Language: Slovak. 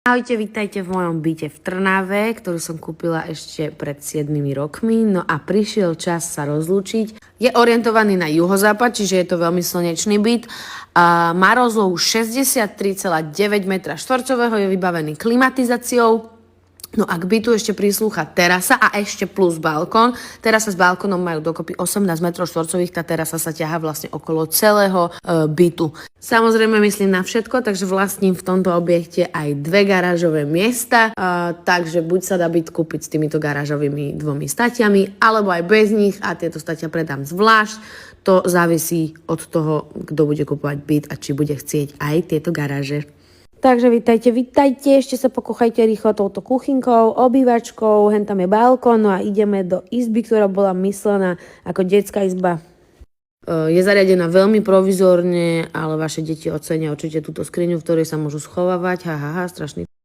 Ahojte, vítajte v mojom byte v Trnave, ktorý som kúpila ešte pred 7 rokmi. No a prišiel čas sa rozlúčiť. Je orientovaný na juhozápad, čiže je to veľmi slnečný byt. Má rozlohu 63,9 m2, je vybavený klimatizáciou. No a k bytu ešte prislúcha terasa a ešte plus balkón. Terasa s balkónom majú dokopy 18 m2, tá terasa sa ťahá vlastne okolo celého bytu. Samozrejme myslím na všetko, takže vlastním v tomto objekte aj dve garážové miesta, takže buď sa dá byt kúpiť s týmito garážovými dvomi statiami, alebo aj bez nich a tieto statia predám zvlášť. To závisí od toho, kto bude kupovať byt a či bude chcieť aj tieto garáže. Takže vítajte, ešte sa pokúchajte rýchlo touto kuchynkou, obývačkou, hen tam je balkón, no a ideme do izby, ktorá bola myslená ako detská izba. Je zariadená veľmi provizorne, ale vaše deti ocenia určite túto skriňu, v ktorej sa môžu schovávať, strašný